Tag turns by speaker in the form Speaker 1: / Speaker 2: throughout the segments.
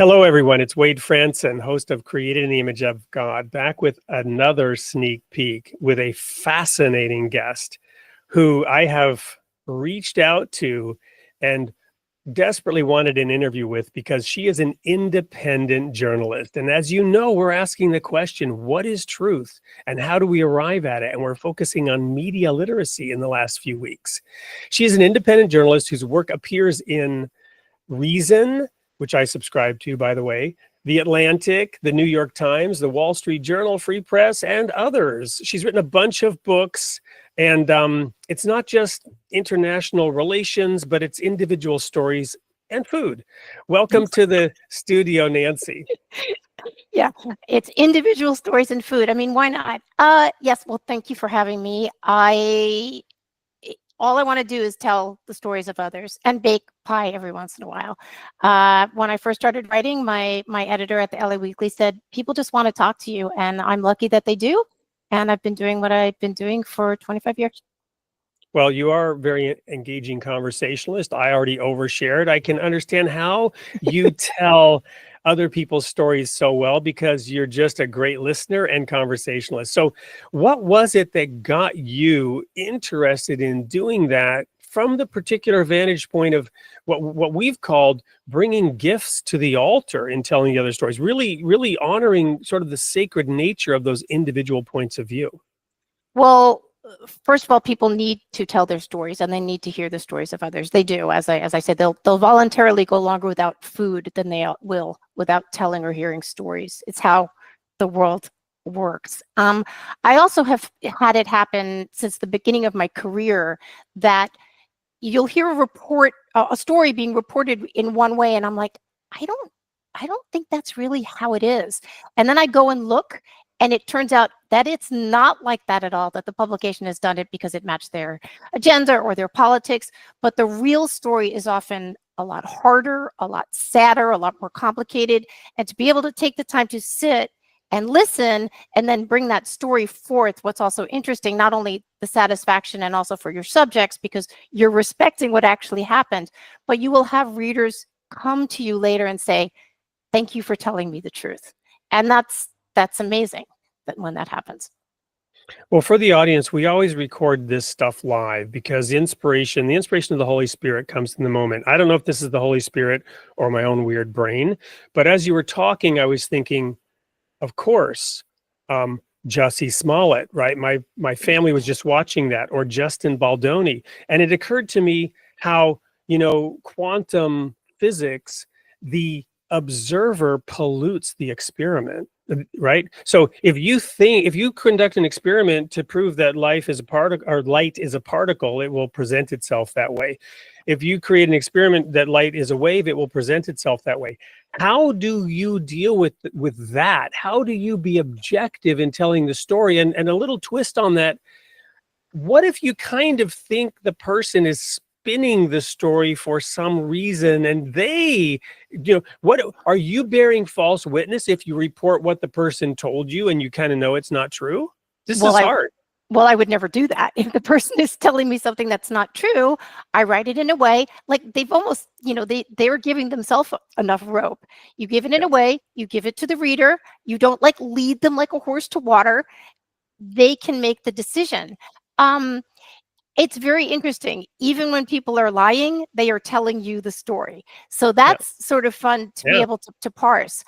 Speaker 1: Hello, everyone. It's Wade Franson, host of Created in the Image of God, back with another sneak peek with a fascinating guest who I have reached out to and desperately wanted an interview with because she is an independent journalist. And as you know, we're asking the question, what is truth and how do we arrive at it? And we're focusing on media literacy in the last few weeks. She is an independent journalist whose work appears in Reason, which I subscribe to, by the way, The Atlantic, The New York Times, The Wall Street Journal, Free Press, and others. She's written a bunch of books, and it's not just international relations, but it's individual stories and food. Welcome to the studio, Nancy.
Speaker 2: Yeah, it's individual stories and food. I mean, why not? Yes, well, thank you for having me. All I want to do is tell the stories of others and bake pie every once in a while. When I first started writing, my editor at the LA Weekly said, people just want to talk to you. And I'm lucky that they do. And I've been doing what I've been doing for 25 years.
Speaker 1: Well, you are a very engaging conversationalist. I already overshared. I can understand how you tell other people's stories so well because you're just a great listener and conversationalist. So what was it that got you interested in doing that from the particular vantage point of what we've called bringing gifts to the altar in telling the other stories, really honoring sort of the sacred nature of those individual points of view?
Speaker 2: Well, first of all, people need to tell their stories and they need to hear the stories of others. They do. As I said, they'll voluntarily go longer without food than they will without telling or hearing stories. It's how the world works. I also have had it happen since the beginning of my career that you'll hear a story being reported in one way, and I'm like, I don't think that's really how it is. And then I go and look, and it turns out that it's not like that at all, that the publication has done it because it matched their agenda or their politics. But the real story is often a lot harder, a lot sadder, a lot more complicated. And to be able to take the time to sit and listen and then bring that story forth, what's also interesting, not only the satisfaction and also for your subjects, because you're respecting what actually happened, but you will have readers come to you later and say, thank you for telling me the truth. And that's amazing when that happens.
Speaker 1: Well, for the audience, we always record this stuff live because the inspiration of the Holy Spirit comes in the moment. I don't know if this is the Holy Spirit or my own weird brain, but as you were talking, I was thinking, of course, Jussie Smollett, right? My family was just watching that, or Justin Baldoni. And it occurred to me how, quantum physics, the observer pollutes the experiment. Right. So if you conduct an experiment to prove that life is a particle or light is a particle, it will present itself that way. If you create an experiment that light is a wave, it will present itself that way. How do you deal with that? How do you be objective in telling the story? And a little twist on that, what if you kind of think the person is spinning the story for some reason and what are you bearing false witness if you report what the person told you and you kind of know it's not true? This is hard.
Speaker 2: Well, I would never do that. If the person is telling me something that's not true, I write it in a way like they've almost, they're giving themselves enough rope. You give it in a way, you give it to the reader, you don't lead them like a horse to water. They can make the decision. It's very interesting. Even when people are lying, they are telling you the story. So that's sort of fun to be able to parse.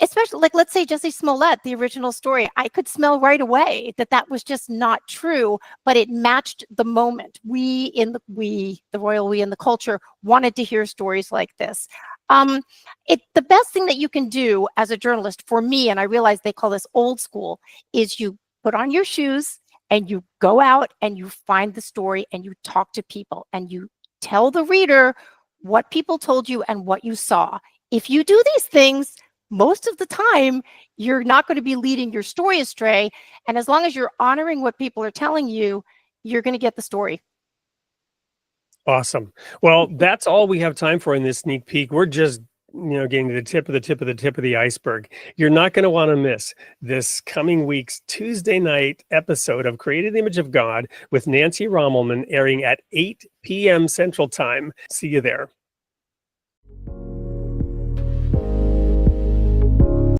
Speaker 2: Especially, let's say Jussie Smollett, the original story, I could smell right away that was just not true, but it matched the moment. The royal we in the culture wanted to hear stories like this. The best thing that you can do as a journalist, for me, and I realize they call this old school, is you put on your shoes and you go out and you find the story and you talk to people and you tell the reader what people told you and what you saw. If you do these things, most of the time, you're not going to be leading your story astray. And as long as you're honoring what people are telling you, you're going to get the story.
Speaker 1: Awesome. Well, that's all we have time for in this sneak peek. We're just getting to the tip of the iceberg. You're not going to want to miss this coming week's Tuesday night episode of Created in the Image of God with Nancy Rommelmann, airing at 8 p.m. Central Time. See you there.